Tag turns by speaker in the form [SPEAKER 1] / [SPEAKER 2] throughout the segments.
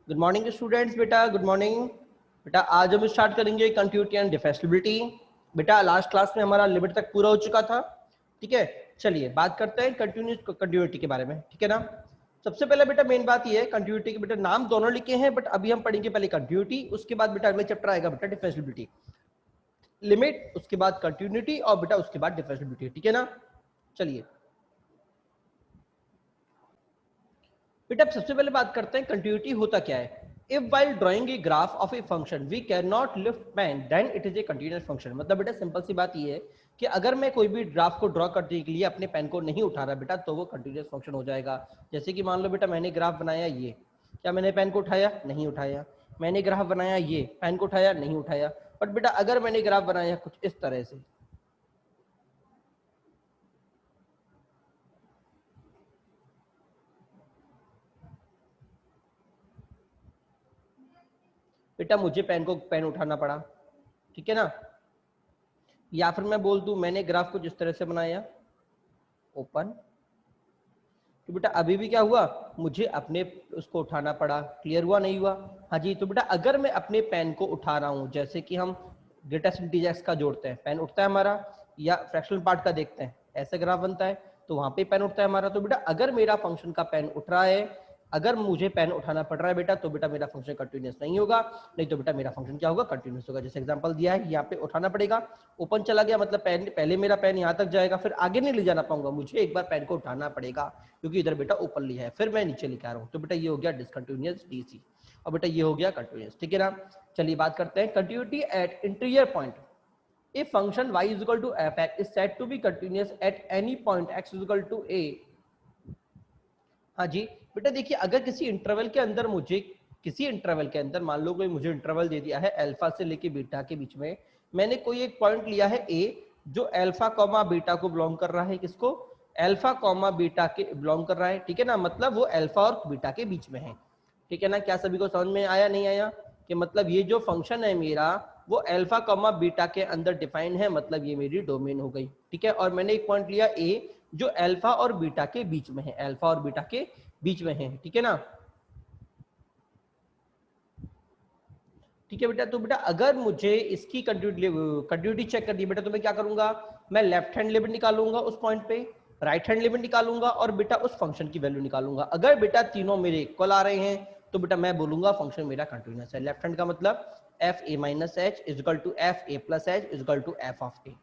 [SPEAKER 1] Good morning students. बेटा good morning. बेटा आज हम स्टार्ट करेंगे कंटिन्यूटी एंड डिफरेंशिएबिलिटी। बेटा लास्ट क्लास में हमारा लिमिट तक पूरा हो चुका था। ठीक है, चलिए बात करते हैं कंटिन्यूटी के बारे में। ठीक है ना। सबसे पहले बेटा मेन बात ये है कंटिन्यूटी के, बेटा नाम दोनों लिखे हैं बट अभी हम पढ़ेंगे पहले कंटिन्यूटी, उसके बाद बेटा अगले चैप्टर आएगा बेटा डिफरेंशिएबिलिटी। लिमिट, उसके बाद कंटिन्यूटी और बेटा उसके बाद डिफरेंशिएबिलिटी। ठीक है ना। चलिए बेटा सबसे पहले बात करते हैं कंटिन्यूटी होता क्या है। If while drawing a graph of a function we can not lift pen then it is a continuous function. मतलब बेटा सिंपल सी बात ये है कि अगर मैं कोई भी ग्राफ को ड्रॉ करने के लिए अपने पेन को नहीं उठा रहा बेटा तो वो कंटिन्यूअस फंक्शन हो जाएगा। जैसे कि मान लो बेटा मैंने ग्राफ बनाया ये, क्या मैंने पेन को उठाया? नहीं उठाया। मैंने ग्राफ बनाया ये, पेन को उठाया? नहीं उठाया। बट बेटा अगर मैंने ग्राफ बनाया कुछ इस तरह से, बेटा मुझे पेन उठाना पड़ा। ठीक है ना। या फिर मैं बोल दूं मैंने ग्राफ को जिस तरह से बनाया ओपन, तो बेटा अभी भी क्या हुआ, मुझे अपने उसको उठाना पड़ा। क्लियर हुआ नहीं हुआ? हाँ जी। तो बेटा अगर मैं अपने पेन को उठा रहा हूं, जैसे कि हम ग्रेटेस्ट इंटीजर्स का जोड़ते हैं, पेन उठता है हमारा, या फ्रैक्शनल पार्ट का देखते हैं ऐसे ग्राफ बनता है तो वहां पे पेन उठता है हमारा। तो बेटा अगर मेरा फंक्शन का पेन उठ रहा है, अगर मुझे पेन उठाना पड़ रहा है बेटा तो बेटा मेरा फंक्शन कंटिन्यूअस नहीं होगा, नहीं तो बेटा मेरा फंक्शन क्या होगा, कंटिन्यूअस होगा। जैसे एग्जांपल दिया है यहाँ पे उठाना पड़ेगा, ओपन चला गया मतलब पेन, पहले मेरा पेन यहाँ तक जाएगा फिर आगे नहीं ले जाना पाऊंगा, मुझे एक बार पेन को उठाना पड़ेगा क्योंकि इधर बेटा ऊपर लिया है, फिर मैं नीचे लेके आ रहा हूँ। तो बेटा ये हो गया डिसकंटिन्यूअस डीसी और बेटा ये हो गया कंटिन्यूअस। ठीक है ना। चलिए बात करते हैं continuity at interior point. A function y is equal to f(x) is said to be continuous at any point x is equal to a। हाँ जी। बेटा देखिए अगर किसी इंटरवल के अंदर मुझे, किसी इंटरवल के अंदर मान लो कोई मुझे इंटरवल दे दिया है अल्फा से लेके बीटा के बीच में, मैंने कोई एक पॉइंट लिया है a जो अल्फा कॉमा बीटा को बिलोंग कर रहा है, किसको? अल्फा कॉमा बीटा के बिलोंग कर रहा है। ठीक है ना। मतलब वो अल्फा और बीटा के बीच में है। ठीक है ना। क्या सभी को समझ में आया नहीं आया? कि मतलब ये जो फंक्शन है मेरा वो अल्फा कॉमा बीटा के अंदर डिफाइन है, मतलब ये मेरी डोमेन हो गई। ठीक है। और मैंने एक पॉइंट लिया a जो अल्फा और बीटा के बीच में है, अल्फा और बीटा के बीच में है। ठीक है ना। ठीक है बेटा। तो बेटा अगर मुझे इसकी कंटिन्यूटी चेक करनी है बेटा तो मैं क्या करूंगा, मैं लेफ्ट हैंड लिमिट निकालूंगा उस पॉइंट पे, राइट हैंड लिमिट निकालूंगा और बेटा उस फंक्शन की वैल्यू निकालूंगा। अगर बेटा तीनों मेरे इक्वल आ रहे हैं तो बेटा मैं बोलूंगा फंक्शन मेरा कंटिन्यूअस है। लेफ्ट हैंड का मतलब F A minus H is equal to F A plus H is equal to F of A.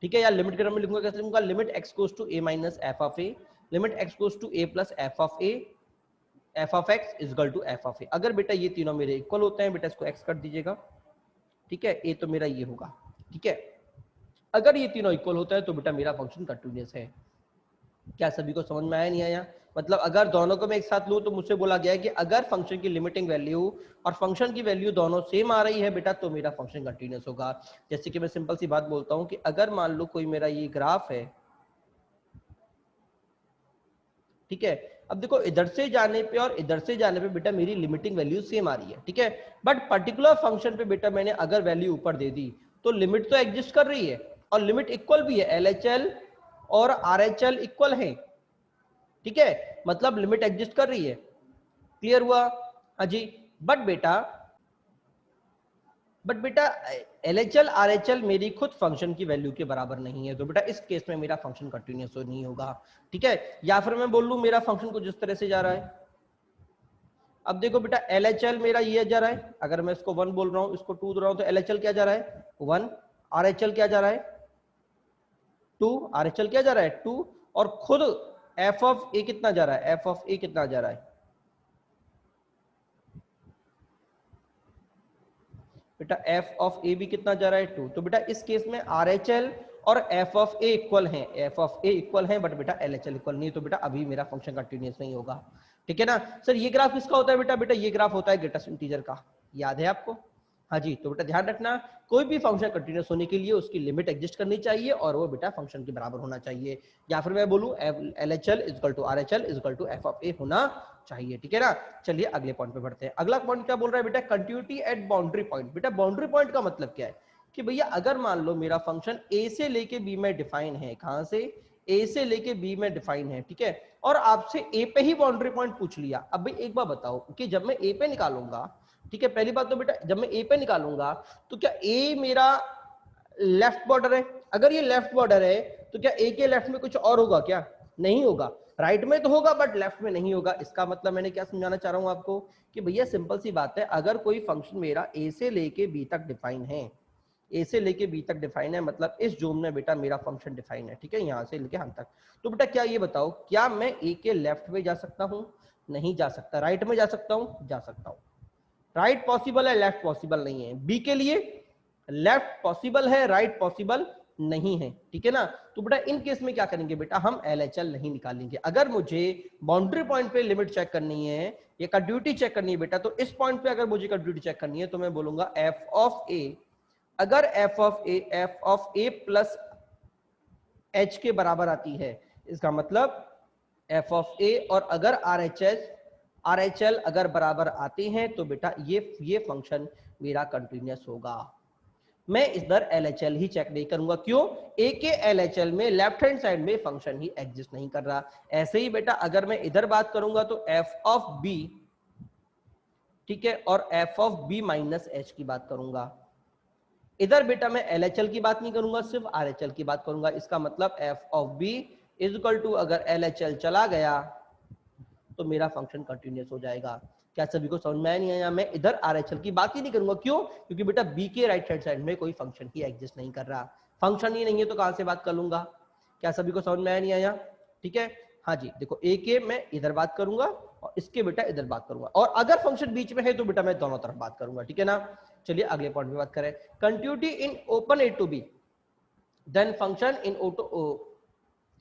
[SPEAKER 1] ठीक है। या लिमिट के टर्म में लिखूंगा, कैसे लिखूंगा, limit X goes to A minus F of A, limit X goes to A plus F of A, F of X is equal to F of A. अगर बेटा ये तीनों मेरे इक्वल होते हैं बेटा इसको एक्स कर दीजिएगा। ठीक है। ए तो मेरा ये होगा। ठीक है। अगर ये तीनों इक्वल होता है तो बेटा मेरा फंक्शन कंटिन्यूअस है। क्या सभी को समझ में आया नहीं आया? मतलब अगर दोनों को मैं एक साथ लूं तो मुझसे बोला गया है कि अगर फंक्शन की लिमिटिंग वैल्यू और फंक्शन की वैल्यू दोनों सेम आ रही है बेटा तो मेरा फंक्शन कंटिन्यूअस होगा। जैसे कि मैं सिंपल सी बात बोलता हूं कि अगर मान लो कोई मेरा ये ग्राफ है, ठीक है, अब देखो इधर से जाने पे और इधर से जाने पे बेटा मेरी लिमिटिंग वैल्यू सेम आ रही है। ठीक है। बट पर्टिकुलर फंक्शन पे बेटा मैंने अगर वैल्यू ऊपर दे दी तो लिमिट तो एग्जिस्ट कर रही है और लिमिट इक्वल भी है, एलएचएल और आरएचएल इक्वल है। ठीक है। मतलब लिमिट एग्जिस्ट कर रही है। क्लियर हुआ? हाँ जी। बट बेटा बट बेटा एलएचएल आरएचएल मेरी खुद फंक्शन की वैल्यू के बराबर नहीं है, तो बेटा इस केस में मेरा फंक्शन कंटिन्यूअस नहीं होगा। ठीक है। या फिर मैं बोल लूं मेरा फंक्शन कुछ इस तरह से जा रहा है। अब देखो बेटा एलएचएल मेरा ये जा रहा है, अगर मैं इसको 1 बोल रहा हूं, इसको 2 बोल रहा हूं, तो एलएचएल क्या जा रहा है 1, आरएचएल क्या जा रहा है 2, आरएचएल क्या जा रहा है 2, और खुद एफ ऑफ ए कितना जा रहा है, एफ ऑफ ए कितना जा रहा है बेटा, एफ ऑफ ए भी कितना जा रहा है 2। तो बेटा इस केस में आरएचएल और एफ ऑफ ए इक्वल हैं, एफ ऑफ ए इक्वल हैं, बट बेटा एलएचएल इक्वल नहीं, तो बेटा अभी मेरा फंक्शन कंटिन्यूअस नहीं होगा। ठीक है ना। सर ये ग्राफ किसका होता है बेटा? बेटा ये ग्राफ होता है ग्रेटेस्ट इंटीजर का, याद है आपको? हाँ जी। तो बेटा ध्यान रखना कोई भी फंक्शन कंटिन्यूअस होने के लिए उसकी लिमिट एग्जिस्ट करनी चाहिए और वो बेटा फंक्शन के बराबर होना चाहिए, या फिर मैं बोलूं LHL is equal to RHL is equal to F of A होना चाहिए। ठीक है ना। चलिए अगले पॉइंट पे बढ़ते हैं। अगला पॉइंट क्या बोल रहा है बेटा? Continuity at boundary point. बेटा बाउंड्री पॉइंट का मतलब क्या है कि भैया अगर मान लो मेरा फंक्शन ए से लेके बी में डिफाइन है, कहां से? ए से लेके बी में डिफाइन है, ठीक है, और आपसे ए पे ही बाउंड्री पॉइंट पूछ लिया। अब भाई एक बार बताओ कि जब मैं ए पे निकालूंगा, ठीक है, पहली बात तो बेटा जब मैं ए पे निकालूंगा तो क्या ए मेरा लेफ्ट बॉर्डर है? अगर ये लेफ्ट बॉर्डर है तो क्या ए के लेफ्ट में कुछ और होगा क्या? नहीं होगा। राइट में तो होगा बट लेफ्ट में नहीं होगा। इसका मतलब मैंने क्या समझाना चाह रहा हूं आपको कि भैया सिंपल सी बात है, अगर कोई फंक्शन मेरा ए से लेके बी तक डिफाइन है, ए से लेके बी तक डिफाइन है, मतलब इस जोन में बेटा मेरा फंक्शन डिफाइन है, ठीक है, यहां से लेके हम तक, तो बेटा क्या ये बताओ, क्या मैं ए के लेफ्ट में जा सकता हूं? नहीं जा सकता। राइट में जा सकता हूं? जा सकता हूं। राइट पॉसिबल है, लेफ्ट पॉसिबल नहीं है। बी के लिए लेफ्ट पॉसिबल है, राइट पॉसिबल नहीं है, ठीक है ना। तो बेटा इन केस में क्या करेंगे बेटा, हम एलएचएल नहीं निकालेंगे। अगर मुझे बाउंड्री पॉइंट पे लिमिट चेक करनी है या कंटिन्यूटी चेक करनी है बेटा, तो इस पॉइंट पे अगर मुझे कंटिन्यूटी चेक करनी है तो मैं बोलूंगा एफ ऑफ ए, अगर F of A plus H के बराबर आती है, इसका मतलब एफ ऑफ ए, और अगर आर एच एल अगर बराबर आते हैं तो बेटा ये फंक्शन मेरा कंटिन्यूअस होगा। मैं इधर एलएचएल ही चेक नहीं करूंगा, क्यों? ए के एलएचएल में लेफ्ट हैंड साइड में फंक्शन ही एग्जिस्ट नहीं कर रहा। ऐसे ही बेटा अगर मैं इधर बात करूंगा तो एफ ऑफ बी, ठीक है, और F of B minus H की बात करूंगा। इधर बेटा मैं एलएचएल की बात नहीं करूंगा, सिर्फ आरएचएल की बात करूंगा। इसका मतलब F of B is equal to, अगर एलएचएल चला गया तो मेरा फंक्शन कंटिन्यूअस हो जाएगा। क्या सभी को समझ में नहीं आया? मैं इधर आरएचएल की बात ही नहीं करूंगा, क्यों? क्योंकि बेटा बी के राइट हैंड साइड में कोई फंक्शन ही एग्जिस्ट नहीं कर रहा। फंक्शन ही नहीं है तो कहां से बात कर लूंगा? क्या सभी को समझ में नहीं आया? ठीक है, हाँ जी, देखो ए के मैं इधर बात करूंगा और इसके बेटा इधर बात करूंगा, और अगर फंक्शन बीच में है तो बेटा मैं दोनों तरफ बात करूंगा, ठीक है ना। चलिए अगले पॉइंट पे बात करें, continuity in open A to B, then function in O.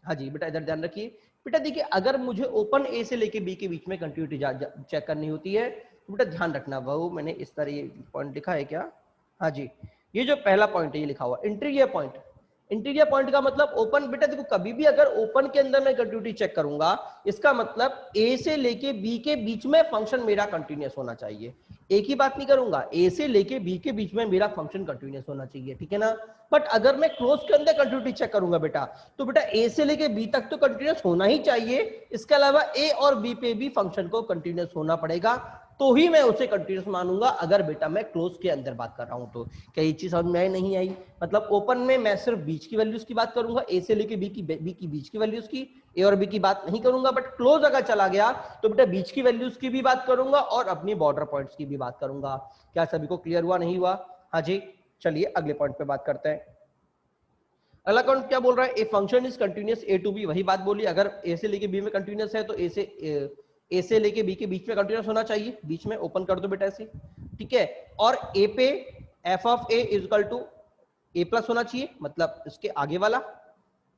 [SPEAKER 1] हाँ जी बेटा इधर ध्यान रखिए। बेटा देखिए अगर मुझे ओपन ए से लेके बी के बीच में कंटिन्यूटी चेक करनी होती है तो बेटा ध्यान रखना, वो मैंने इस तरह ये पॉइंट लिखा है क्या? हाँ जी, ये जो पहला पॉइंट है ये लिखा हुआ इंटीरियर पॉइंट। इंटीरियर पॉइंट का मतलब ओपन, बेटा देखो कभी भी अगर ओपन के अंदर मैं कंटिन्यूटी चेक करूंगा, इसका मतलब ए से लेके बी के बीच में फंक्शन मेरा कंटिन्यूअस होना चाहिए। एक ही बात नहीं करूंगा, ए से लेके बी के बीच में मेरा फंक्शन कंटिन्यूअस होना चाहिए, ठीक है ना। बट अगर मैं क्लोज के अंदर कंटिन्यूटी चेक करूंगा बेटा, तो बेटा ए से लेके बी तक तो कंटिन्यूअस होना ही चाहिए, इसके अलावा ए और बी पे भी फंक्शन को कंटिन्यूअस होना पड़ेगा, तो ही मैं उसे कंटिन्यूअस मानूंगा। अगर बेटा मैं क्लोज के अंदर बात कर रहा हूं तो क्या ये चीज समझ में नहीं आई? मतलब ओपन में मैं सिर्फ बीच की वैल्यूज की बात करूंगा, ए से लेके बी की बीच की वैल्यूज की, ए और बी की बात नहीं करूंगा। बट क्लोज अगर चला गया तो बेटा बीच की वैल्यूज की भी बात करूंगा और अपनी बॉर्डर पॉइंट्स की भी बात करूंगा। क्या सभी को क्लियर हुआ, नहीं हुआ? हाँ जी, चलिए अगले पॉइंट पे बात करते हैं। अगला पॉइंट क्या बोल रहा है? A function is continuous A to B, वही बात बोली, अगर ए से लेके बी में कंटिन्यूअस है तो ए से लेके बी के बीच में कंटिन्यूअस होना चाहिए, बीच में ओपन कर दो बेटा ऐसे, ठीक है। और ए पे F of A is equal to A plus होना चाहिए, मतलब इसके आगे वाला,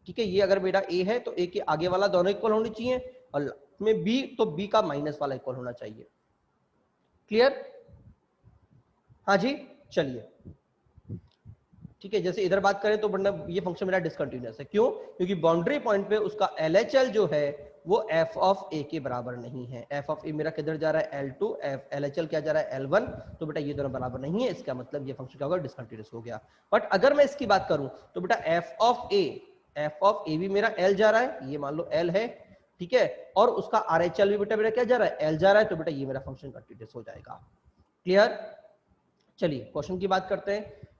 [SPEAKER 1] ठीक है। ये अगर बेटा ए है तो ए के आगे वाला दोनों इक्वल होने चाहिए, और में बी तो बी का माइनस वाला इक्वल होना चाहिए। क्लियर? हाँ जी, चलिए ठीक है। जैसे इधर बात करें तो मतलब ये फंक्शन मेरा डिसकंटिन्यूअस है, क्यों? क्योंकि बाउंड्री पॉइंट पे उसका एलएचएल जो है वो एफ ऑफ ए के बराबर नहीं है। एफ ऑफ ए मेरा किधर जा रहा है? L2, एलएचएल क्या जा रहा है? L1, तो बेटा ये दोनों बराबर नहीं है, इसका मतलब ये फंक्शन क्या होगा? डिसकंटिन्यूअस हो गया। बट अगर मैं इसकी बात करूं तो बेटा एफ ऑफ ए भी मेरा L जा रहा है, ये मान लो L है, ठीक है, और उसका आरएचएल भी बेटा मेरा क्या जा रहा है? L जा रहा है, तो बेटा ये मेरा फंक्शन कंटिन्यूअस हो जाएगा। क्लियर? चलिए क्वेश्चन की बात करते हैं।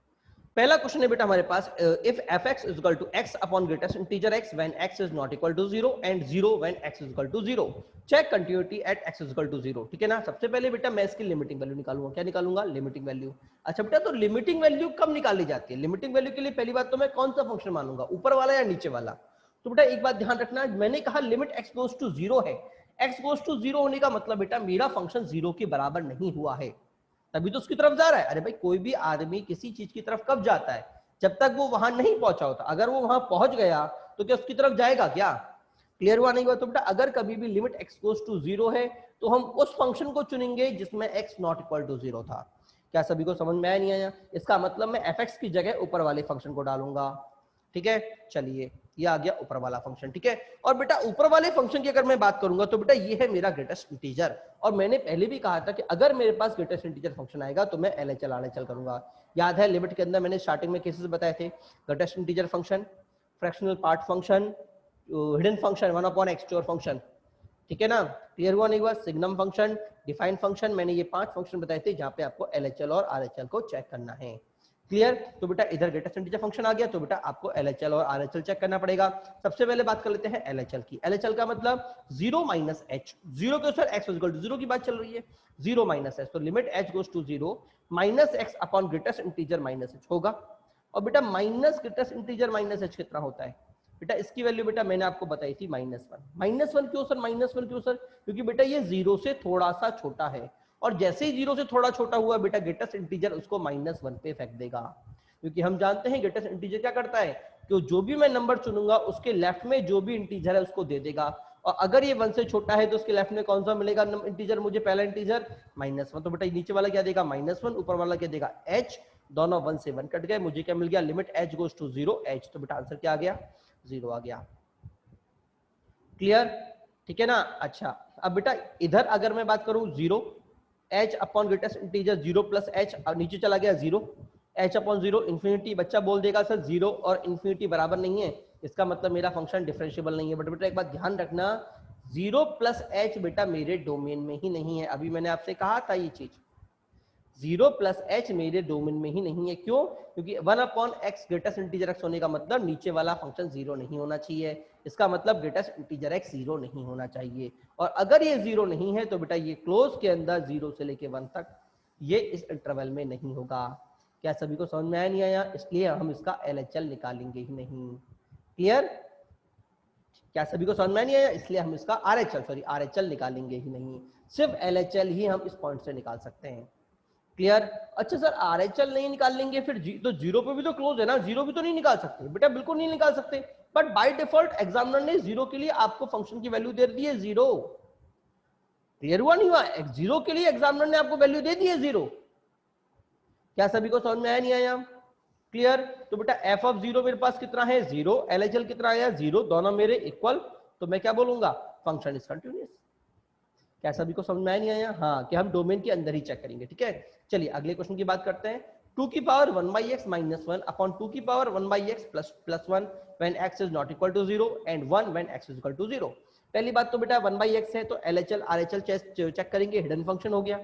[SPEAKER 1] पहला क्वेश्चन है बेटा हमारे पास, if fx is equal to x upon greatest integer x when x is not equal to 0 and 0 when x is equal to 0, check continuity at x is equal to 0, ठीक है ना। सबसे पहले बेटा मैं इसकी लिमिटिंग वैल्यू निकालूंगा। क्या निकालूंगा? Limiting value. अच्छा बेटा तो लिमिटिंग वैल्यू कब निकाली जाती है? लिमिटिंग वैल्यू के लिए पहली बात तो मैं कौन सा फंक्शन मानूंगा, ऊपर वाला या नीचे वाला? तो बेटा एक बात ध्यान रखना, मैंने कहा लिमिट x गोज टू 0 है, x गोज टू 0 होने का मतलब बेटा मेरा फंक्शन 0 के बराबर नहीं हुआ है, तभी तो उसकी तरफ जा रहा है। अरे भाई कोई भी आदमी किसी चीज की तरफ कब जाता है? जब तक वो वहां नहीं पहुंचा होता। अगर वो वहां पहुंच गया तो क्या उसकी तरफ जाएगा क्या? क्लियर हुआ, नहीं हुआ? तो बेटा अगर कभी भी लिमिट x गोज टू 0 है तो हम उस फंक्शन को चुनेंगे जिसमें x नॉट इक्वल टू 0 था। क्या सभी को समझ में आया नहीं आया? इसका मतलब मैं fx की जगह ऊपर वाले फंक्शन को डालूंगा, ठीक है। चलिए ये आ गया ऊपर वाला फंक्शन, ठीक है। और बेटा ऊपर वाले फंक्शन की अगर मैं बात करूंगा तो बेटा ये है मेरा ग्रेटेस्ट इंटीजर, और मैंने पहले भी कहा था कि अगर मेरे पास ग्रेटेस्ट इंटीजर फंक्शन आएगा तो मैं एलएचएल आरएचएल करूंगा। याद है लिमिट के अंदर मैंने स्टार्टिंग में केसेस बताए थे, greatest integer function, fractional part function, hidden function 1 upon x store function, ठीक है ना, क्लियर हुआ नहीं हुआ? सिग्नम फंक्शन, डिफाइन फंक्शन, मैंने ये 5 फंक्शन बताए थे जहां पे आपको एलएचएल और आरएचएल को चेक करना है। क्लियर? तो बेटा इधर ग्रेटेस्ट इंटीजर फंक्शन आ गया, तो बेटा आपको एलएचएल और आरएचएल चेक करना पड़ेगा। सबसे पहले बात कर लेते हैं एलएचएल की। एलएचएल का मतलब 0 माइनस एच, 0 के सर एक्स इक्वल टू 0 की बात चल रही है, 0 माइनस एच, तो limit H goes to 0 minus X upon greatest integer minus H होगा। और बेटा minus greatest integer minus H कितना होता है बेटा? इसकी वैल्यू बेटा मैंने आपको बताई थी -1। -1 क्यों सर? -1 क्यों सर? क्योंकि बेटा ये 0 से थोड़ा सा छोटा है, और जैसे ही 0 से थोड़ा छोटा हुआ बेटा ग्रेटेस्ट इंटीजर उसको -1 पे फेंक देगा, क्योंकि हम जानते हैं ग्रेटेस्ट इंटीजर क्या करता है कि जो भी मैं नंबर चुनूंगा उसके लेफ्ट में जो भी इंटीजर है उसको दे देगा, और अगर ये 1 से छोटा है तो उसके लेफ्ट में कौन सा मिलेगा इंटीजर मुझे? पहला इंटीजर -1, तो बेटा नीचे वाला क्या देगा? -1, ऊपर वाला क्या देगा? h, दोनों 1 से 1 कट गए, मुझे क्या मिल गया? Limit h goes to 0 h, तो बेटा आंसर क्या आ गया? 0 आ गया। क्लियर? ठीक है ना? अच्छा, अब बेटा इधर अगर मैं बात करूं 0 h upon greatest integer 0 plus h, नीचे चला गया 0, h अपॉन 0 इंफिनिटी। बच्चा बोल देगा सर 0 और इंफिनिटी बराबर नहीं है, इसका मतलब मेरा फंक्शन डिफरेंशिएबल नहीं है। बट बेटा एक बात ध्यान रखना, 0 प्लस h बेटा मेरे डोमेन में ही नहीं है। अभी मैंने आपसे कहा था ये चीज, 0 प्लस एच मेरे डोमेन में ही नहीं है। क्यों? क्योंकि 1 upon x greatest integer x होने का मतलब नीचे वाला फंक्शन 0 नहीं होना चाहिए, इसका मतलब ग्रेटेस्ट इंटीजर एक्स 0 नहीं होना चाहिए। और अगर ये 0 नहीं है तो बेटा ये क्लोज के अंदर 0 से लेके 1 तक ये इस इंटरवल में नहीं होगा। क्या सभी को समझ में आया नहीं आया? इसलिए हम इसका एलएचएल निकालेंगे ही नहीं। क्लियर? क्या सभी को समझ में नहीं आया? इसलिए हम इसका आरएचएल निकालेंगे ही नहीं, सिर्फ एलएचएल ही हम इस पॉइंट से निकाल सकते हैं। क्लियर? अच्छा सर आरएचएल नहीं निकाल लेंगे फिर तो 0 पे भी तो क्लोज है ना, 0 भी तो नहीं निकाल सकते बेटा? बिल्कुल नहीं निकाल सकते, बट बाय डिफॉल्ट एग्जामिनर ने 0 के लिए आपको फंक्शन की वैल्यू दे दी है 0। क्लियर हुआ नहीं हुआ? 0 के लिए एग्जामिनर ने आपको वैल्यू दे दी है 0। क्या सभी को समझ में आया नहीं आया? क्लियर? तो बेटा एफ ऑफ 0 मेरे पास कितना है? 0, एलएचएल कितना आया? 0, दोनों मेरे इक्वल, तो मैं क्या बोलूंगा? Function is continuous. क्या सभी को समझ में आया नहीं आया? हाँ, कि हम डोमेन के अंदर ही चेक करेंगे। ठीक है, चलिए अगले क्वेश्चन की बात करते हैं। 2 की power 1 by x minus 1 upon 2 की power 1 by x plus 1 when x is not equal to 0 and 1 when x is equal to 0। पहली बात तो बेटा 1 by x है तो LHL RHL चेक करेंगे, हिडन फंक्शन हो गया।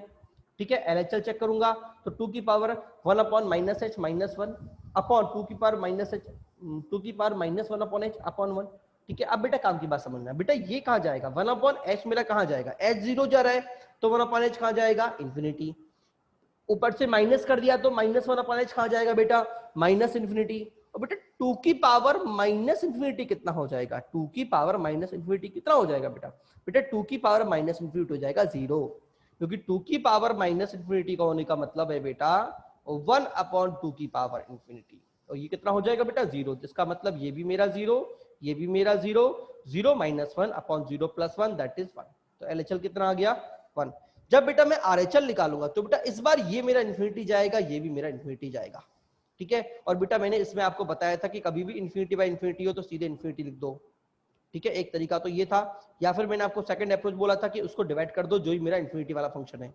[SPEAKER 1] ठीक है, LHL चेक करूंगा तो 2 की power 1 upon minus h minus 1 upon 2 की पावर माइनस h 2 की power minus 1 upon h upon 1। ठीक है, अब बेटा काम की बात समझना, बेटा ये कहाँ जाएगा? 1 अपॉन h मेरा कहाँ जाएगा? h 0 जा रहा है तो 1 अपॉन h कहाँ जाएगा? इंफिनिटी। ऊपर से माइनस कर दिया तो -1 अपॉन h कहाँ जाएगा बेटा? Minus infinity. और बेटा 2 की पावर माइनस इंफिनिटी कितना हो जाएगा? 2 की पावर माइनस इंफिनिटी कितना हो जाएगा बेटा? बेटा 2 की पावर माइनस इंफिनिटी हो जाएगा 0, क्योंकि 2 की पावर माइनस इंफिनिटी का होने का मतलब है बेटा 1 अपॉन 2 की पावर इंफिनिटी, और ये कितना हो जाएगा बेटा? 0, जिसका मतलब ये भी मेरा 0, ये भी मेरा 0, 0 minus 1 upon 0 plus 1 that is 1। तो एलएचएल कितना आ गया? 1। जब बेटा मैं आरएचएल निकालूंगा तो बेटा इस बार ये मेरा इंफिनिटी जाएगा, ये भी मेरा इंफिनिटी जाएगा। ठीक है, और बेटा मैंने इसमें आपको बताया था कि कभी भी इंफिनिटी बाय इंफिनिटी हो तो सीधे इंफिनिटी लिख दो। ठीक है, एक तरीका तो ये था, या फिर मैंने आपको सेकंड अप्रोच बोला था कि उसको डिवाइड कर दो, जो ही मेरा इंफिनिटी वाला फंक्शन है।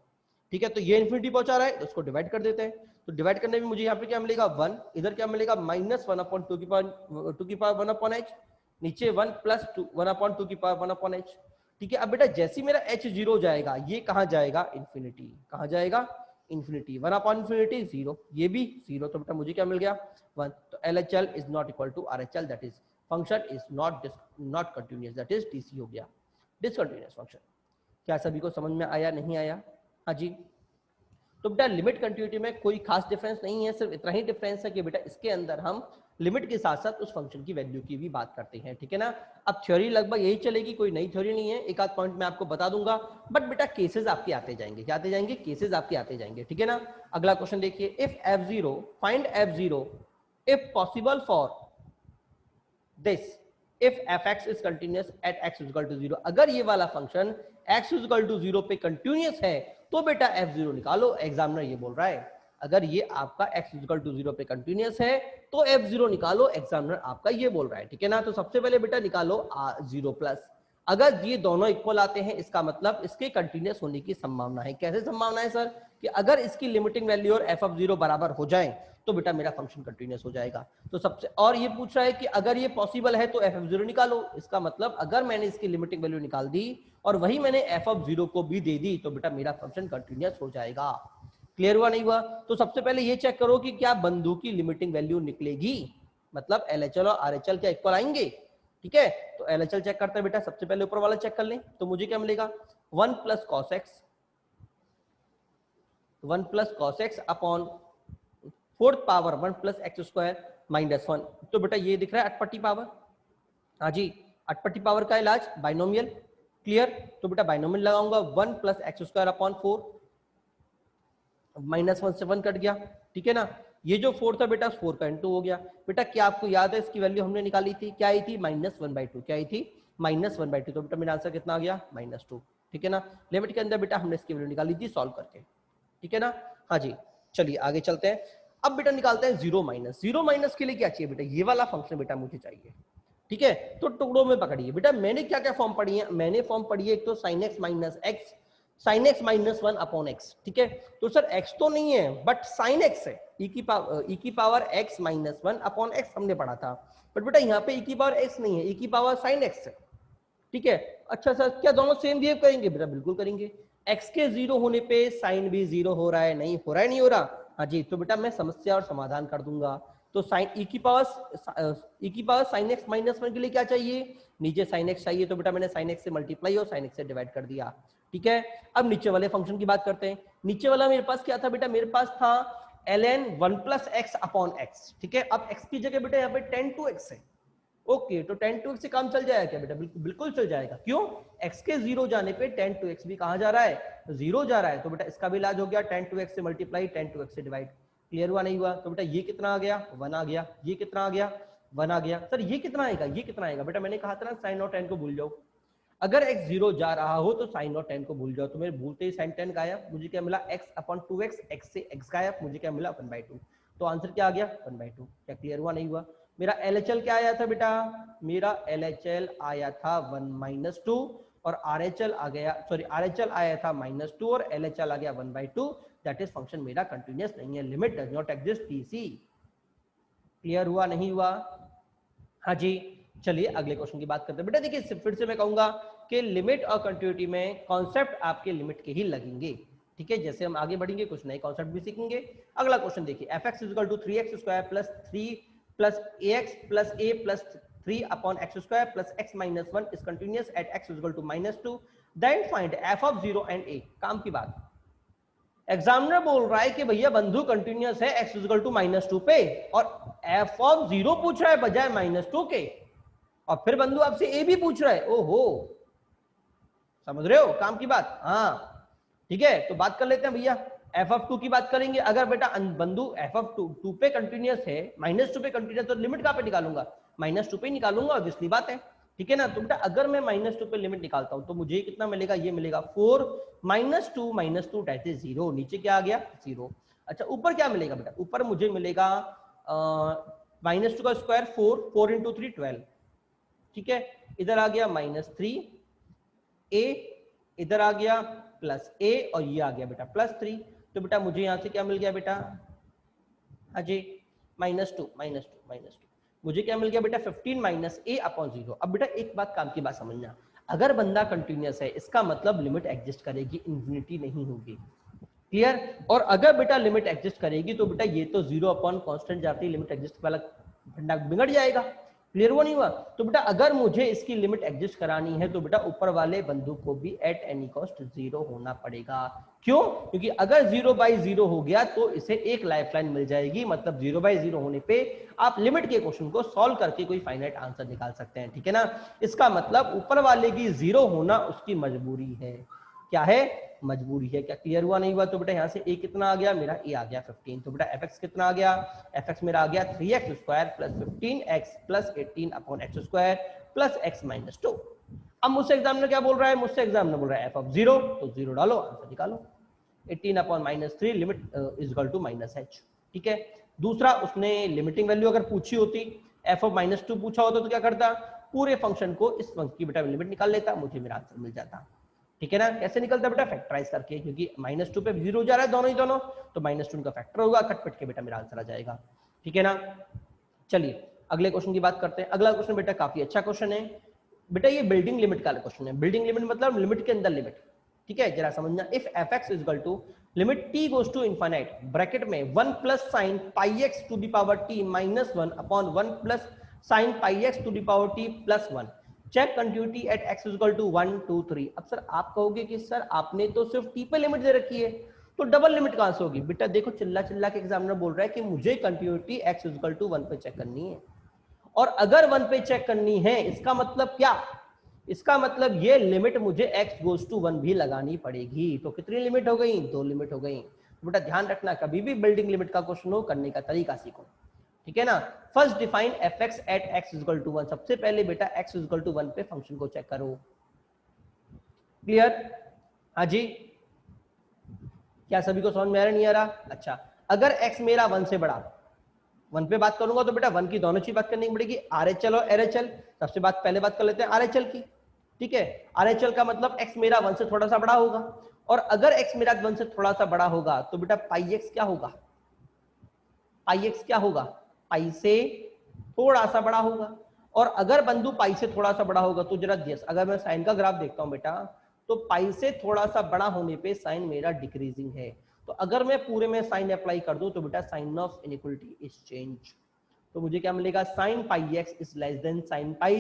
[SPEAKER 1] ठीक है, तो ये इंफिनिटी पहुंचा रहा है तो उसको डिवाइड कर देते हैं, तो डिवाइड करने में मुझे यहाँ पे क्या मिलेगा? 1, इधर क्या मिलेगा? -1 अपॉन 2 की पावर 1 अपॉन h, नीचे 1 प्लस 1 अपॉन 2 की पावर 1 अपॉन h। ठीक है, अब बेटा जैसे मेरा h 0 जाएगा, ये कहाँ जाएगा? इंफिनिटी। कहाँ जाएगा? इंफिनिटी। 1 अपॉन इंफिनिटी 0, ये भी 0, तो बेटा मुझे क्या मिल गया? 1। तो LHL is not equal to RHL, that is function is not continuous, that is DC हो गया, डिसकंटिन्यूअस फंक्शन। क्या सभी को समझ में आया नहीं आया? हाँ जी। तो बेटा लिमिट कंटिन्यूटी में कोई खास डिफरेंस नहीं है, सिर्फ इतना ही डिफरेंस है कि बेटा इसके अंदर हम लिमिट के साथ साथ उस फंक्शन की वैल्यू की भी बात करते हैं। ठीक है ना? अब थ्योरी लगभग यही चलेगी, कोई नई थ्योरी नहीं है, एक आध पॉइंट मैं आपको बता दूंगा, बट बेटा केसेस आपके आते जाएंगे। क्या आते जाएंगे? केसेस आपके आते जाएंगे। ठीक है ना? अगला क्वेश्चन देखिए, if f0 find f0 if possible for this if fx is continuous at x is equal to 0। अगर ये वाला function x is equal to 0 पे कंटिन्यूअस है तो बेटा f0 निकालो। एग्जामिनर ये बोल रहा है, अगर ये आपका x is equal to 0 पे कंटिन्यूअस है तो f0 निकालो। एग्जामिनर आपका ये बोल रहा है। ठीक है ना? तो सबसे पहले बेटा निकालो 0 प्लस। अगर ये दोनों इक्वल आते हैं इसका मतलब इसके कंटिन्यूअस होने की संभावना है। कैसे संभावना है सर? कि अगर इसकी लिमिटिंग वैल्यू और एफ ऑफ जीरो बराबर हो जाए तो बेटा मेरा फंक्शन कंटिन्यूअस हो जाएगा। तो सबसे, और ये पूछ रहा है कि अगर ये पॉसिबल है तो एफ ऑफ जीरो निकालो। इसका मतलब अगर मैंने इसकी लिमिटिंग वैल्यू निकाल दी और वही मैंने एफ ऑफ जीरो को भी दे दी तो बेटा मेरा फंक्शन कंटिन्यूअस हो जाएगा। क्लियर हुआ नहीं हुआ? तो सबसे पहले ये चेक करो कि क्या बंधु की लिमिटिंग वैल्यू निकलेगी, मतलब LHL और RHL क्या इक्वल आएंगे। ठीक है, तो LHL चेक करते हैं बेटा। सबसे पहले ऊपर वाला चेक कर लें तो मुझे क्या मिलेगा, 1 plus cos x, 1 plus cos x upon fourth power 1 plus x square minus 1। तो बेटा ये दिख रहा है अटपटी पावर। हाँ जी, अटपटी पावर का इलाज बाइनोमियल। क्लियर, तो बेटा बाइनोमियल लगाऊंगा 1 plus x square upon 4, minus 1 से 1 कट गया। ठीक है ना, ये जो 4 था बेटा 4 का इंटू हो गया। बेटा क्या आपको याद है इसकी वैल्यू हमने निकाली थी, क्या आई थी, -1/2। क्या आई थी, -1/2। तो बेटा मेरा आंसर कितना आ गया, -2। ठीक है ना, लिमिट के अंदर बेटा हमने इसकी वैल्यू निकाली थी सॉल्व करके। ठीक है ना, हाँ जी, चलिए आगे चलते हैं। अब बेटा निकालते हैं जीरो माइनस। जीरो माइनस के लिए क्या चाहिए बेटा, ये वाला फंक्शन बेटा मुझे चाहिए। ठीक है, तो टुकड़ों में पकड़िए बेटा। मैंने क्या क्या फॉर्म पढ़ी है, मैंने फॉर्म पढ़ी है एक तो sin x minus x, sin x minus 1 upon x। ठीक है, तो सर x तो नहीं है बट sin x है, e की power x minus 1 upon x हमने पढ़ा था। बट बेटा यहाँ पे e की पावर x नहीं है, e की पावर sin x है। ठीक है, अच्छा सर क्या दोनों सेम बिहेव करेंगे, बेटा बिल्कुल करेंगे। x के जीरो होने पे साइन भी जीरो हो रहा है, नहीं हो रहा है, नहीं हो रहा, हाँ जी। तो बेटा मैं समस्या और समाधान कर दूंगा। तो साइन e की पावर साइन एक्स माइनस 1 के लिए क्या चाहिए, नीचे साइन एक्स चाहिए, तो बेटा मैंने साइन एक्स से मल्टीप्लाई और साइन एक्स से डिवाइड कर दिया। ठीक है, अब नीचे वाले फंक्शन की बात करते हैं। नीचे वाला मेरे पास क्या था बेटा, मेरे पास था ln 1 plus x upon x. ठीक है, अब x की जगह बेटा यहाँ पे 10 to x है। ओके, तो 10 to x से काम चल जाएगा क्या बेटा, बिल्कुल बिल्कुल चल जाएगा। क्यों, x के जीरो जाने पे 10 to x भी कहाँ जा रहा है, जीरो जा रहा है। तो बेटा इसका भी इलाज हो गया, 10 to x से मल्टीप्लाई, 10 to x से डिवाइड। क्लियर हुआ नहीं हुआ? तो बेटा ये कितना आ गया, 1 आ गया। ये कितना आ गया, 1 आ गया। सर ये कितना आएगा, ये कितना आएगा, बेटा मैंने कहा था ना साइन और 10 को भूल जाओ। अगर x जीरो जा रहा हो तो साइन और 10 को भूल जाओ। तो मेरे भूलते ही साइन 10 गायब, मुझे क्या मिला, x अपॉन 2x, x से x गायब, मुझे क्या मिला 1/2। तो आंसर क्या आ गया, 1/2। क्या क्लियर हुआ नहीं हुआ? मेरा LHL क्या आया था बेटा, मेरा LHL आया था 1 - 2 और RHL आ गया, सॉरी RHL आया था -2 और LHL आ गया 1/2। दैट इज फंक्शन मेरा कंटिन्यूअस नहीं है, limit does not exist TC। Clear हुआ नहीं हुआ? हाँ जी, चलिए अगले क्वेश्चन की बात करते हैं। बेटा देखिए फिर से मैं कहूंगा कि लिमिट और कंटिन्यूटी में कॉन्सेप्ट आपके लिमिट के ही लगेंगे। ठीक है, जैसे हम आगे बढ़ेंगे कुछ नए कॉन्सेप्ट भी सीखेंगे। अगला क्वेश्चन देखिए, fx = 3x square plus 3 plus ax plus a plus 3 upon x square plus x minus 1 is continuous at x = -2, then find f of 0 and a। काम की बात, एग्जामिनर बोल रहा है कि भैया बंधु कंटिन्यूअस है x = -2 पे और f ऑफ 0 पूछ रहा है बजाय -2 के, और फिर बंधु आपसे a भी पूछ रहा है। ओहो, समझ रहे हो काम की बात? हाँ ठीक है, तो बात कर लेते हैं भैया, f ऑफ 2 की बात करेंगे। अगर बेटा बंधु f ऑफ 2 पे कंटिन्यूअस है, -2 पे कंटिन्यूअस, तो लिमिट कहां पे निकालूंगा, -2 पे निकालूंगा, ऑब्वियसली बात है। ठीक है ना, तो बेटा अगर मैं -2 पे लिमिट निकालता हूं तो मुझे कितना मिलेगा, ये मिलेगा 4 - 2 दैट इज 0। नीचे क्या आ गया, 0। अच्छा ऊपर क्या मिलेगा बेटा, ऊपर मुझे मिलेगा -2 का स्क्वायर 4, 4 × 3 12। ठीक है, इधर आ गया -3 a, इधर आ गया प्लस a और ये आ गया बेटा +3। तो बेटा मुझे यहां से क्या मिल गया बेटा, अजय -2 मुझे क्या मिल गया बेटा 15 - a अपॉन 0। अब बेटा एक बात काम की बात समझना, अगर बंदा कंटिन्यूअस है इसका मतलब लिमिट एग्जिस्ट करेगी, इन्फिनिटी नहीं होगी। क्लियर? और अगर बेटा लिमिट एग्जिस्ट करेगी तो बेटा ये तो 0 अपॉन कांस्टेंट जाती है, लिमिट एग्जिस्ट वाला फंडा बिगड़ जाएगा। क्लियर हुआ नहीं हुआ? तो बेटा अगर मुझे इसकी लिमिट एग्जिस्ट करानी है तो बेटा ऊपर वाले बंधु को भी एट एनी कॉस्ट 0 होना पड़ेगा। क्यों? क्योंकि अगर 0/0 हो गया तो इसे एक लाइफलाइन मिल जाएगी, मतलब 0/0 होने पे आप लिमिट के क्वेश्चन को सॉल्व करके कोई फाइनाइट आंसर निकाल सकते हैं। ठीक है ना, इसका मतलब ऊपर वाले की 0 होना उसकी मजबूरी है। क्या है, मजबूरी है। क्या क्लियर हुआ नहीं हुआ? तो बेटा यहाँ से a कितना आ गया, मेरा a आ गया 15। तो बेटा fx कितना आ गया, fx मेरा आ गया 3x square plus 15x plus 18 upon x square plus x minus 2। अब मुझसे एग्जामिनर क्या बोल रहा है, मुझसे एग्जामिनर बोल रहा है f ऑफ 0, तो 0 डालो, आंसर निकालो। 18 upon -3 limit is equal to -h। ठीक है, दूसरा उसने लिमिटिंग वैल्यू अगर पूछी होती, f ऑफ -2 पूछा होता तो क्या करता, पूरे फंक्शन को इस फंक्शन की बेटा लिमिट निकाल लेता, मुझे मेरा आंसर मिल जाता। ठीक है ना। कैसे निकलता है बेटा, फैक्टराइज करके, क्योंकि -2 पे 0 जा रहा है दोनों ही दोनों, तो -2 का फैक्टर होगा, कट के बेटा मेरा आंसर आ जाएगा। ठीक है ना। चलिए अगले क्वेश्चन की बात करते हैं। अगला क्वेश्चन बेटा काफी अच्छा क्वेश्चन है बेटा, ये बिल्डिंग लिमिट का क्वेश्चन है। बिल्डिंग लिमिट मतलब लिमिट के अंदर लिमिट। ठीक है, जरा समझना। If fx is equal to limit t goes to infinite bracket में 1 plus sine pi X to the power t minus 1 upon 1 plus sine pi X to the power t plus 1, check continuity at x is equal to 1 2 3। अब sir आप कहोगे कि sir आपने तो सिर्फ t पे limit दे रखी है, तो डबल लिमिट कहां से होगी? बेटा देखो, चिल्ला चिल्ला के एग्जामिनर बोल रहा है कि मुझे continuity x is equal to 1 पे चेक करनी है, और अगर 1 पे चेक करनी है इसका मतलब क्या? इसका मतलब ये लिमिट मुझे x गोज टू 1 भी लगानी पड़ेगी। तो कितनी लिमिट हो गई? 2 लिमिट हो गई। तो बेटा ध्यान रखना, कभी भी बिल्डिंग लिमिट का क्वेश्चन हो, करने का तरीका सीखो। ठीक है ना। First define fx at x is equal to 1। सबसे पहले बेटा x इज इक्वल टू 1 पे फंक्शन को चेक करो। क्लियर? हाँ जी, क्या सभी को समझ में आ रहा नहीं आ रहा? अच्छा, अगर x मेरा 1 से बड़ा, 1 पे बात करूंगा तो बेटा 1 की दोनों चीज बात करनी पड़ेगी, RHL और LHL। सबसे पहले बात कर लेते हैं RHL की। ठीक है, RHL का मतलब x मेरा 1 से थोड़ा सा बड़ा होगा, और अगर x मेरा 1 से थोड़ा सा बड़ा होगा तो बेटा पाई एक्स क्या होगा? पाई एक्स क्या होगा? पाई से थोड़ा सा बड़ा होगा। और अगर बंधु पाई से थोड़ा सा बड़ा होगा तो जरा यस, अगर मैं साइन का ग्राफ देखता हूं बेटा, तो पाई से थोड़ा सा बड़ा होने पे साइन मेरा डिक्रीजिंग है। तो अगर मैं पूरे में साइन अप्लाई कर दूं तो बेटा sign of inequality is change. तो मुझे क्या मिलेगा? Sine pi X is less than sine pi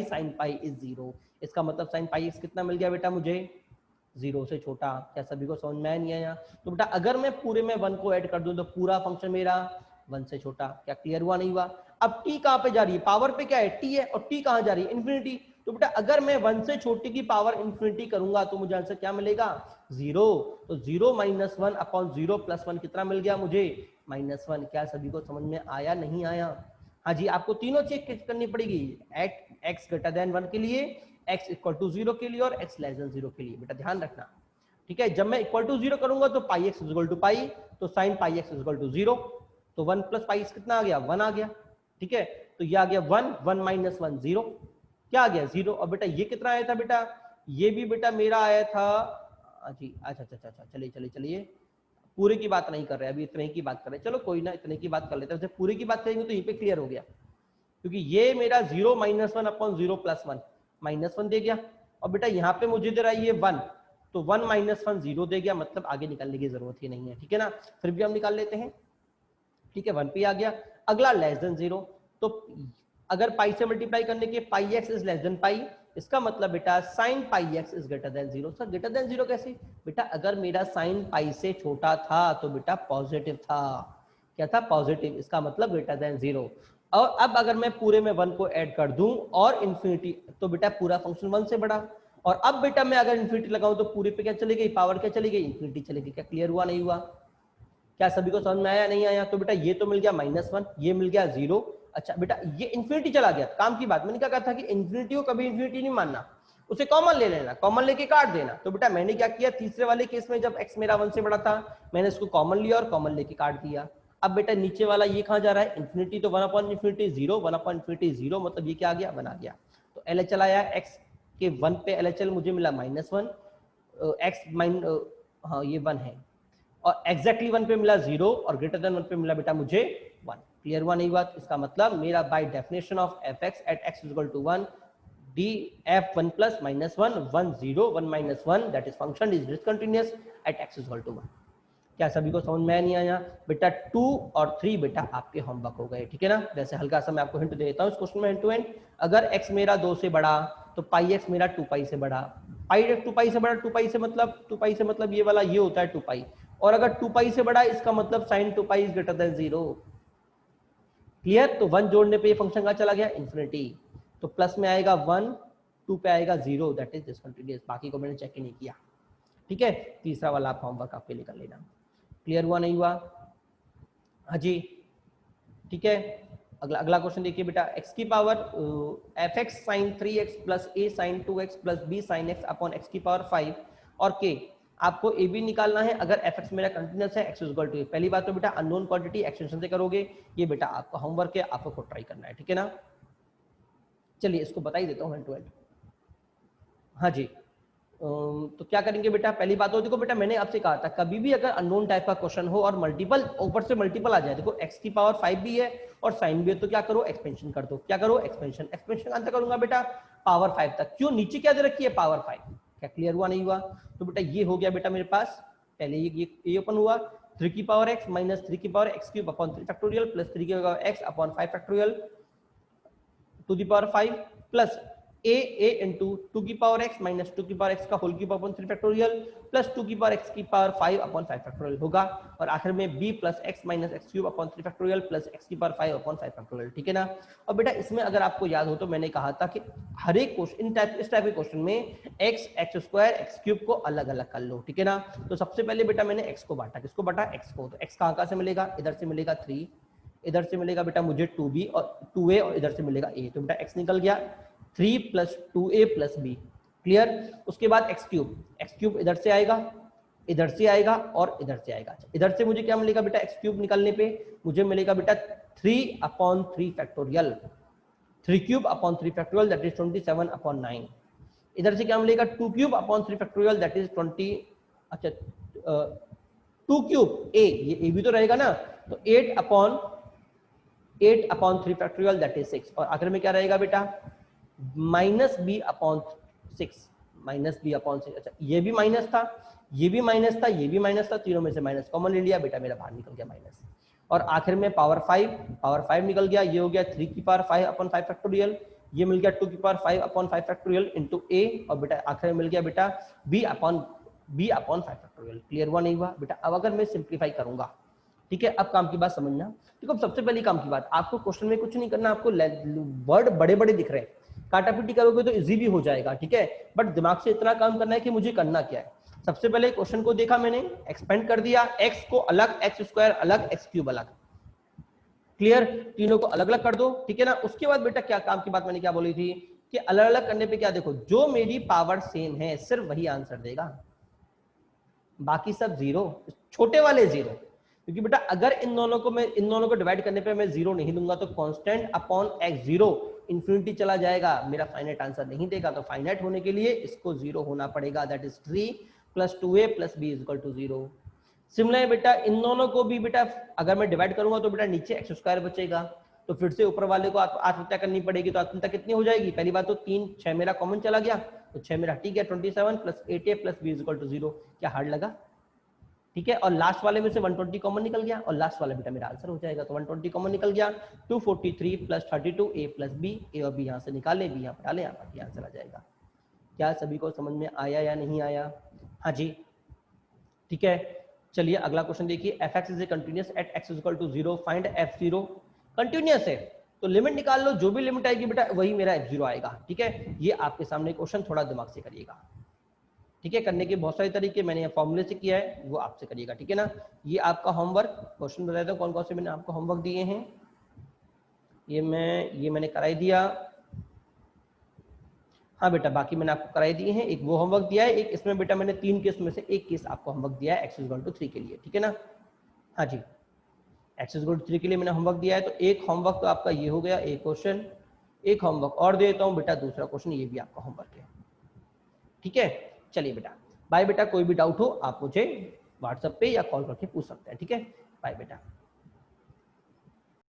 [SPEAKER 1] is 0। इसका मतलब साइन पाई एक्स कितना मिल गया बेटा मुझे? 0 से छोटा। क्या सभी को समझ में आया नहीं आया? तो बेटा अगर मैं पूरे में 1 को ऐड कर दूं तो पूरा फंक्शन मेरा 1 से छोटा। क्या क्लियर हुआ नहीं हुआ? अब t कहां पे जा रही है? पावर पे क्या है? t है, और t कहां जा रही है? इन्फिनिटी। तो बेटा अगर मैं 1 से छोटी की पावर इन्फिनिटी करूंगा तो मुझे आंसर क्या मिलेगा? 0। तो 0 माइनस 1 अपॉन 0 प्लस 1 कितना मिल गया मुझे? -1। क्या सभी को समझ में आया नहीं आया? हाँ जी, आपको तीनों चेक करनी पड़ेगी, एट x ग्रेटर देन 1 के लिए, x इक्वल टू 0 के लिए, और x लेस देन 0 के लिए। बेटा ध्यान रखना। ठीक है, जब मैं इक्वल टू 0 करूंगा तो pi X equal to pi, तो sine pi X equal to 0, तो 1 प्लस पाई कितना आ गया? 1 आ गया। ठीक है, तो ये आ गया 1, 1 माइनस 1 0, क्या आ गया? 0। और बेटा ये कितना आया था बेटा? ये भी बेटा मेरा आया था जी, अच्छा अच्छा अच्छा, चलिए चलिए चलिए, पूरे की बात नहीं कर रहे, अभी इतने की बात कर रहे हैं। चलो कोई ना, इतने की बात कर लेते हैं। जब पूरे की बात करेंगे तो ये पे क्लियर हो गया, क्योंकि ये मेरा 0 माइनस 1 अपॉन 0 प्लस 1 -1 दे गया, और बेटा यहाँ पे मुझे दे रहा है ये 1, तो 1 माइनस 1 0 दे गया, मतलब आगे निकालने की जरूरत ही नहीं है। ठीक है ना, फिर भी हम निकाल लेते हैं। ठीक है, 1 पे आ गया। अगला लेस देन 0, तो अगर पाई से मल्टीप्लाई करने के पाई X is less than pi, इसका मतलब बेटा sign pi X is greater than 0। Sir greater than 0 कैसे? बेटा अगर मेरा साइन पाई से छोटा था तो बेटा पॉजिटिव था। क्या था? पॉजिटिव। इसका मतलब ग्रेटर देन 0। और अब अगर मैं पूरे में 1 को ऐड कर दूं और इन्फिनिटी, तो बेटा पूरा फंक्शन 1 से बड़ा। और अब बेटा मैं अगर इन्फिनिटी लगाऊं तो पूरे पे क्या चली गई? पावर क्या चली गई? इन्फिनिटी चली गई। क्या क्लियर हुआ नहीं हुआ? क्या सभी को समझ में आया नहीं आया? तो बेटा ये तो मिल गया -1, ये मिल गया 0। अच्छा बेटा ये इन्फिनिटी चला गया, काम की बात। मैंने क्या कहा था कि इन्फिनिटी को कभी इन्फिनिटी नहीं मानना, उसे कॉमन ले लेना, कॉमन लेके काट देना। तो बेटा मैंने क्या किया, तीसरे वाले केस में जब x मेरा 1 से बड़ा था, मैंने इसको कॉमन लिया और कॉमन लेके काट दिया। अब बेटा नीचे वाला ये कहां जा रहा है? इन्फिनिटी, तो 1 अपॉन इन्फिनिटी 0, 1 अपॉन इन्फिनिटी 0, मतलब ये क्या आ गया? 1 आ गया। तो LHL आया x के 1 पे, LHL मुझे मिला -1, x माइन हाँ ये 1 है, और एग्जैक्टली 1 पे मिला 0, और ग्रेटर देन 1 पे मिला बेटा मुझे 1। क्लियर हुआ नहीं हुआ? इसका मतलब मेरा by definition of fx at x equal to 1 df1 plus -1 1 0 1 -1 that is function is discontinuous at x equal to 1। क्या सभी को समझ में नहीं आया? बेटा 2 और 3 बेटा आपके होमवर्क हो गए। ठीक है ना। वैसे हल्का सा मैं आपको हिंट दे देता हूँ इस क्वेश्चन में, एंड टू एंड। अगर x मेरा 2 से बड़ा तो पाई एक्स मेरा 2 पाई से बड़ा, पाई 2 पाई से बड़ा, 2 पाई से मतलब ये वाला ये होता है 2 पाई, और अगर 2 पाई से बड़ा इसका मतलब sine 2 pi is greater than 0। Clear? तो 1 जोड़ने पे ये फंक्शन कहां चला गया? इन्फिनिटी। तो प्लस में आएगा 1, 2 पे आएगा 0, दैट इज डिसकंटिन्यूअस। बाकी को मैंने चेक ही नहीं किया। ठीक है, तीसरा वाला आप होमवर्क आपके लिए कर लेना। क्लियर हुआ नहीं हुआ? हाँ जी, ठीक है। अगला क्वेश्चन देखिए बेटा, x की power fx sine 3x plus a sine 2x plus b sine x upon x की पावर 5 और k, आपको a b निकालना है अगर fx मेरा कंटिन्यूअस है, x इक्वल टू। पहली बात तो बेटा अननोन क्वांटिटी एक्सटेंशन से करोगे, ये बेटा आपका होमवर्क है, आपको खुद ट्राई करना है। ठीक है ना। चलिए इसको बता ही देता हूँ हैंड टू हैंड। हाँ जी, तो क्या करेंगे बेटा, पहली बात तो देखो बेटा मैंने आपसे कहा था कभी भी अगर अननोन टाइप का क्वेश्चन हो और मल्टीपल ऊपर से मल्टीपल आ जाए, देखो x की पावर 5 भी है और साइन भी है, तो क्या करो एक्सपेंशन कर दो, क्या करो एक्सपेंशन, एक्सपेंशन अंत करूंगा बेटा पावर 5 तक, क्यों नीचे क्या दे रखी है पावर 5, क्या क्लियर हुआ नहीं हुआ। तो बेटा ये हो गया बेटा मेरे पास, पहले ये ओपन हुआ 3 की पावर x माइनस 3 की power x cube upon 3 factorial plus 3 की power x upon 5 factorial to the power 5 plus a into 2 की पावर x माइनस 2 की पावर x का whole cube upon 3 factorial plus 2 की पावर x की power 5 upon 5 factorial होगा, और आखिर में b plus x minus x cube upon 3 factorial plus x की पावर 5 अपॉन 5 फैक्टोरियल, ठीक है ना। और बेटा इसमें अगर आपको याद हो तो मैंने कहा था कि हर एक क्वेश्चन इस टाइप के क्वेश्चन में x स्क्वायर x क्यूब को अलग अलग कर लो, ठीक है ना। तो सबसे पहले बेटा मैंने x को बांटा, किसको बांटा, x को, तो x कहाँ से मिलेगा, इधर से मिलेगा 3, इधर से मिलेगा बेटा मुझे 2b और 2a और इधर से मिलेगा a, तो बेटा x निकल गया 3 प्लस 2a प्लस b, क्लियर। उसके बाद x क्यूब इधर से आएगा, इधर से आएगा और इधर से आएगा, इधर से मुझे क्या मिलेगा बेटा x क्यूब निकालने पे मुझे मिलेगा बेटा 3 upon 3 factorial, 3 cube upon 3 factorial that is 27 upon 9, इधर से क्या मिलेगा 2 cube upon 3 factorial that is 20, अच्छा 2 क्यूब a, ये a भी तो रहेगा ना, तो 8 अपॉन 3 फैक्टोरियल दैट इज 6, और आखिर में क्या रहेगा बेटा minus B upon 6, minus B upon 6, अच्छा ये भी माइनस था, ये भी माइनस था, ये भी माइनस था, तीनों में से माइनस कॉमन ले लिया बेटा, मेरा बाहर निकल गया माइनस, और आखिर में पावर 5 निकल गया, ये हो गया 3 की पावर 5 अपॉन 5 फैक्टोरियल, ये मिल गया 2 की पावर 5 अपॉन 5 फैक्टोरियल इंटू ए, और बेटा आखिर में मिल गया बेटा बी अपॉन 5 फैक्टोरियल, क्लियर हुआ नहीं हुआ बेटा। अब अगर मैं सिंप्लीफाई करूंगा, ठीक है, अब काम की बात समझना, देखो सबसे पहली काम की बात, आपको क्वेश्चन में कुछ नहीं करना, आपको वर्ड बड़े बड़े दिख रहे हैं, काटापीटी करोगे तो इजी भी हो जाएगा, ठीक है, बट दिमाग से इतना काम करना है कि मुझे करना क्या है। सबसे पहले क्वेश्चन को देखा मैंने, एक्सपेंड कर दिया, x को अलग, x स्क्वायर अलग, x क्यूब अलग, क्लियर, तीनों को अलग अलग कर दो, ठीक है ना। उसके बाद बेटा क्या काम की बात मैंने क्या बोली थी कि अलग अलग करने पे क्या, देखो जो मेरी पावर सेम है सिर्फ वही आंसर देगा, बाकी सब जीरो, छोटे वाले जीरो, क्योंकि बेटा अगर इन दोनों को डिवाइड करने पे मैं जीरो नहीं दूंगा तो constant upon x zero infinity चला जाएगा, मेरा फाइनाइट आंसर नहीं देगा, तो फाइनाइट होने के लिए इसको जीरो होना पड़ेगा, दैट इज 3 प्लस 2a plus b is equal to 0। Similar बेटा इन दोनों को भी बेटा अगर मैं डिवाइड करूंगा तो बेटा नीचे x स्क्वायर बचेगा, तो फिर से ऊपर वाले को आत्महत्या करनी पड़ेगी, तो आत्महत्या कितनी हो जाएगी, पहली बात तो 3 6 मेरा कॉमन चला गया, तो 6 मेरा ठीक है 27 plus 8a plus b is equal to 0, क्या हार्ड लगा, ठीक है, और लास्ट वाले में से 120 कॉमन निकल गया, और लास्ट वाला बेटा मेरा आंसर हो जाएगा, तो 120 कॉमन निकल गया, 243 प्लस 32 a प्लस b, ए और b यहाँ से निकालें, b यहाँ पर डालें, यहाँ पर आंसर आ जाएगा। क्या सभी को समझ में आया या नहीं आया, हाँ जी, ठीक है। चलिए अगला क्वेश्चन देखिए, F X is a continuous at X is equal to 0, find F zero, continuous है तो लिमिट निकाल लो, जो भी लिमिट आएगी बेटा वही मेरा एफ जीरो आएगा, ठीक है। ये आपके सामने क्वेश्चन, थोड़ा दिमाग से करिएगा, ठीक है, करने के बहुत सारे तरीके मैंने फॉर्मूले से किया है, वो आपसे करिएगा, ठीक है ना। ये आपका होमवर्क, क्वेश्चन बता देता हूँ कौन कौन से मैंने आपको होमवर्क दिए हैं, ये मैंने कराई दिया, हाँ बेटा बाकी मैंने आपको कराई दिए हैं, एक वो होमवर्क दिया है, एक इसमें बेटा मैंने 3 केस में से एक केस आपको होमवर्क दिया है एक्स इक्वल टू 3 के लिए, ठीक है ना, हाँ जी, एक्स इक्वल टू 3 के लिए मैंने होमवर्क दिया है, तो एक होमवर्क तो आपका ये हो गया, एक क्वेश्चन, एक होमवर्क और दे देता हूँ बेटा, दूसरा क्वेश्चन ये भी आपका होमवर्क है, ठीक है। चलिए बेटा बाय बेटा, कोई भी डाउट हो आप मुझे व्हाट्सएप पे या कॉल करके पूछ सकते हैं, ठीक है, बाय बेटा।